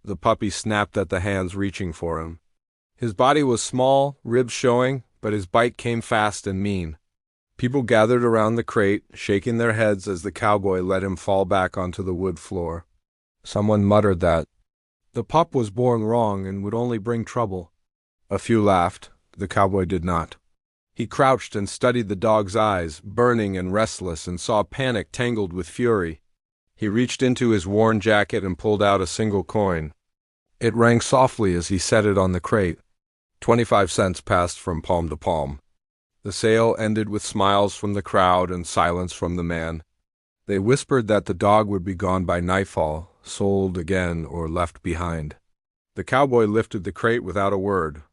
The puppy snapped at the hands reaching for him. His body was small, ribs showing, but his bite came fast and mean. People gathered around the crate, shaking their heads as the cowboy let him fall back onto the wood floor. Someone muttered that the pup was born wrong and would only bring trouble. A few laughed. The cowboy did not. He crouched and studied the dog's eyes, burning and restless, and saw panic tangled with fury. He reached into his worn jacket and pulled out a single coin. It rang softly as he set it on the crate. 25 cents passed from palm to palm. The sale ended with smiles from the crowd and silence from the man. They whispered that the dog would be gone by nightfall, sold again or left behind. The cowboy lifted the crate without a word.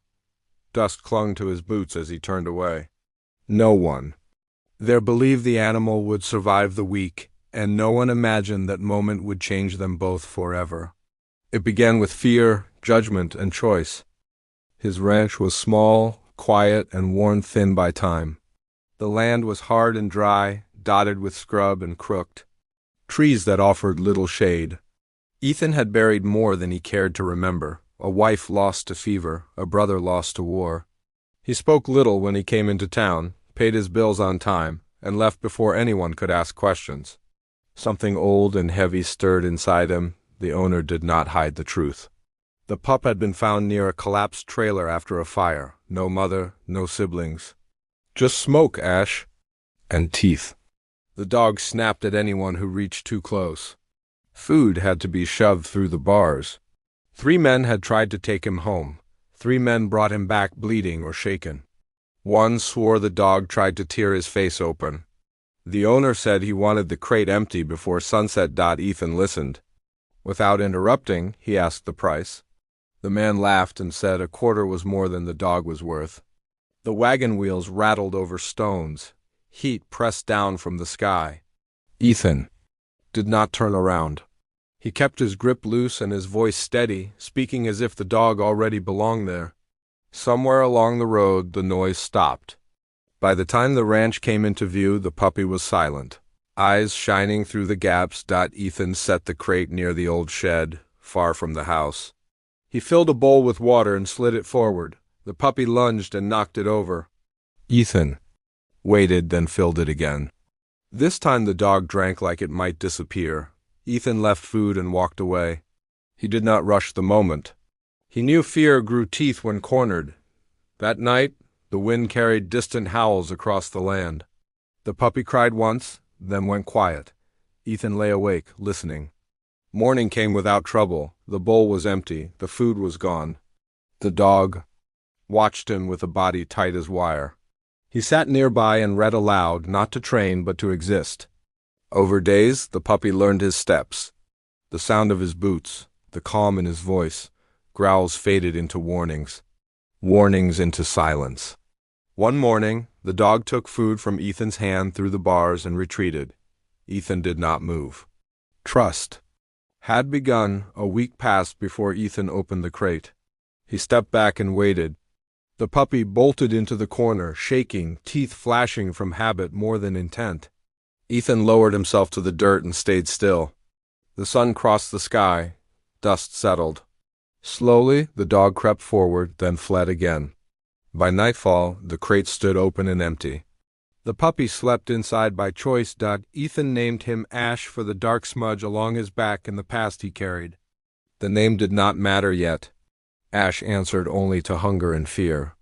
Dust clung to his boots as he turned away. No one there believed the animal would survive the week, and no one imagined that moment would change them both forever. It began with fear, judgment, and choice. His ranch was small, quiet, and worn thin by time. The land was hard and dry, dotted with scrub and crooked, trees that offered little shade. Ethan had buried more than he cared to remember. A wife lost to fever, a brother lost to war. He spoke little when he came into town, paid his bills on time, and left before anyone could ask questions. Something old and heavy stirred inside him. The owner did not hide the truth. The pup had been found near a collapsed trailer after a fire. No mother, no siblings. Just smoke, Ash. And teeth. The dog snapped at anyone who reached too close. Food had to be shoved through the bars. 3 men had tried to take him home. 3 men brought him back bleeding or shaken. One swore the dog tried to tear his face open. The owner said he wanted the crate empty before sunset. Ethan listened. Without interrupting, he asked the price. The man laughed and said a quarter was more than the dog was worth. The wagon wheels rattled over stones. Heat pressed down from the sky. Ethan did not turn around. He kept his grip loose and his voice steady, speaking as if the dog already belonged there. Somewhere along the road, the noise stopped. By the time the ranch came into view, the puppy was silent, eyes shining through the gaps. Ethan set the crate near the old shed, far from the house. He filled a bowl with water and slid it forward. The puppy lunged and knocked it over. Ethan waited, then filled it again. This time the dog drank like it might disappear. Ethan left food and walked away. He did not rush the moment. He knew fear grew teeth when cornered. That night, the wind carried distant howls across the land. The puppy cried once, then went quiet. Ethan lay awake, listening. Morning came without trouble. The bowl was empty. The food was gone. The dog watched him with a body tight as wire. He sat nearby and read aloud, not to train but to exist. Over days, the puppy learned his steps. The sound of his boots, the calm in his voice. Growls faded into warnings. Warnings into silence. One morning, the dog took food from Ethan's hand through the bars and retreated. Ethan did not move. Trust had begun. A week passed before Ethan opened the crate. He stepped back and waited. The puppy bolted into the corner, shaking, teeth flashing from habit more than intent. Ethan lowered himself to the dirt and stayed still. The sun crossed the sky. Dust settled. Slowly, the dog crept forward, then fled again. By nightfall, the crate stood open and empty. The puppy slept inside by choice. Ethan named him Ash for the dark smudge along his back and the past he carried. The name did not matter yet. Ash answered only to hunger and fear.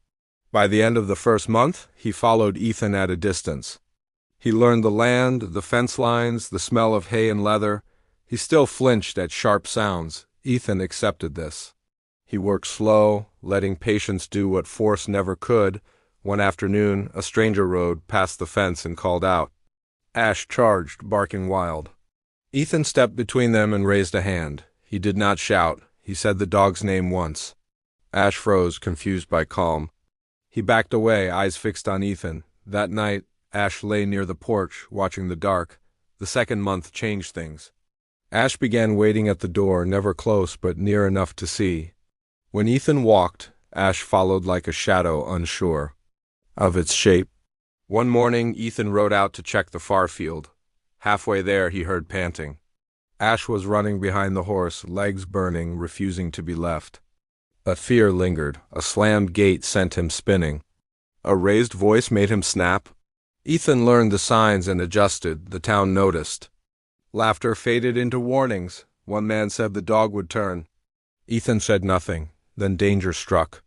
By the end of the first month, he followed Ethan at a distance. He learned the land, the fence lines, the smell of hay and leather. He still flinched at sharp sounds. Ethan accepted this. He worked slow, letting patience do what force never could. One afternoon, a stranger rode past the fence and called out. Ash charged, barking wild. Ethan stepped between them and raised a hand. He did not shout. He said the dog's name once. Ash froze, confused by calm. He backed away, eyes fixed on Ethan. That night, Ash lay near the porch, watching the dark. The second month changed things. Ash began waiting at the door, never close but near enough to see. When Ethan walked, Ash followed like a shadow, unsure of its shape. One morning, Ethan rode out to check the far field. Halfway there, he heard panting. Ash was running behind the horse, legs burning, refusing to be left. But fear lingered. A slammed gate sent him spinning. A raised voice made him snap. Ethan learned the signs and adjusted. The town noticed. Laughter faded into warnings. One man said the dog would turn. Ethan said nothing. Then danger struck.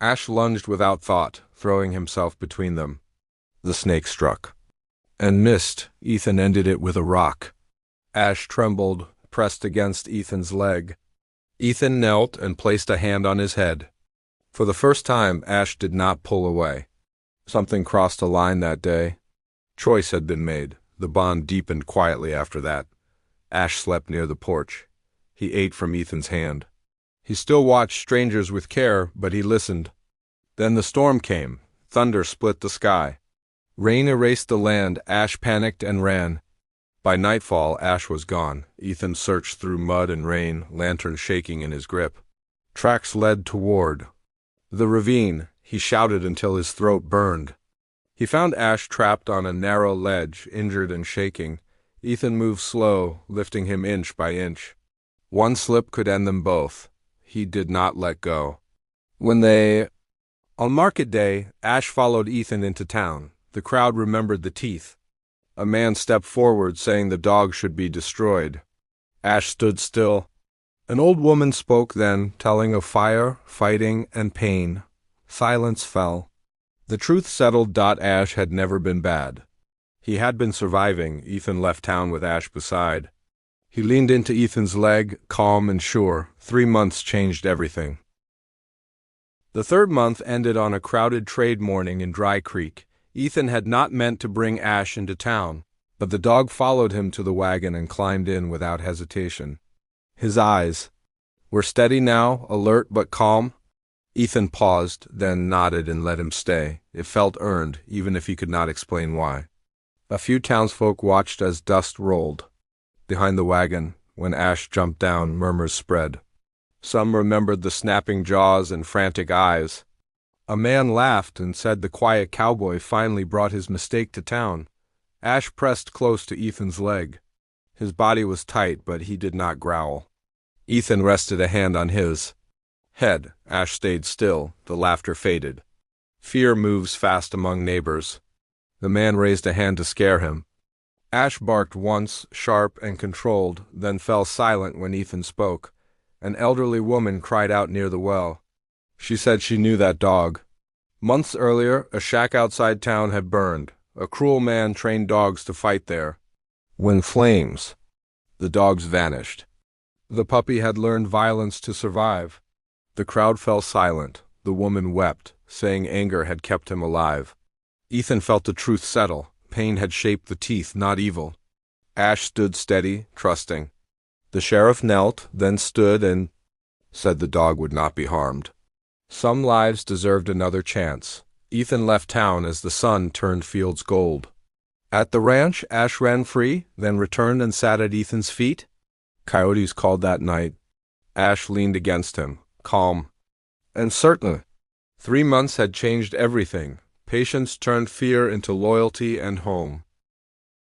Ash lunged without thought, throwing himself between them. The snake struck. And missed. Ethan ended it with a rock. Ash trembled, pressed against Ethan's leg. Ethan knelt and placed a hand on his head. For the first time, Ash did not pull away. Something crossed a line that day. Choice had been made. The bond deepened quietly after that. Ash slept near the porch. He ate from Ethan's hand. He still watched strangers with care, but he listened. Then the storm came. Thunder split the sky. Rain erased the land. Ash panicked and ran. By nightfall, Ash was gone. Ethan searched through mud and rain, lantern shaking in his grip. Tracks led toward the ravine. He shouted until his throat burned. He found Ash trapped on a narrow ledge, injured and shaking. Ethan moved slow, lifting him inch by inch. One slip could end them both. He did not let go. On market day, Ash followed Ethan into town. The crowd remembered the teeth. A man stepped forward, saying the dog should be destroyed. Ash stood still. An old woman spoke then, telling of fire, fighting, and pain. Silence fell. The truth settled. Ash had never been bad. He had been surviving. Ethan left town with Ash beside. He leaned into Ethan's leg, calm and sure. 3 months changed everything. The third month ended on a crowded trade morning in Dry Creek. Ethan had not meant to bring Ash into town, but the dog followed him to the wagon and climbed in without hesitation. His eyes were steady now, alert but calm. Ethan paused, then nodded and let him stay. It felt earned, even if he could not explain why. A few townsfolk watched as dust rolled. Behind the wagon, when Ash jumped down, murmurs spread. Some remembered the snapping jaws and frantic eyes. A man laughed and said the quiet cowboy finally brought his mistake to town. Ash pressed close to Ethan's leg. His body was tight, but he did not growl. Ethan rested a hand on his head. Ash stayed still. The laughter faded. Fear moves fast among neighbors. The man raised a hand to scare him. Ash barked once, sharp and controlled, then fell silent when Ethan spoke. An elderly woman cried out near the well. She said she knew that dog. Months earlier, a shack outside town had burned. A cruel man trained dogs to fight there. When flames, the dogs vanished. The puppy had learned violence to survive. The crowd fell silent. The woman wept, saying anger had kept him alive. Ethan felt the truth settle. Pain had shaped the teeth, not evil. Ash stood steady, trusting. The sheriff knelt, then stood and said the dog would not be harmed. Some lives deserved another chance. Ethan left town as the sun turned fields gold. At the ranch, Ash ran free, then returned and sat at Ethan's feet. Coyotes called that night. Ash leaned against him, calm and certain. 3 months had changed everything. Patience turned fear into loyalty and home.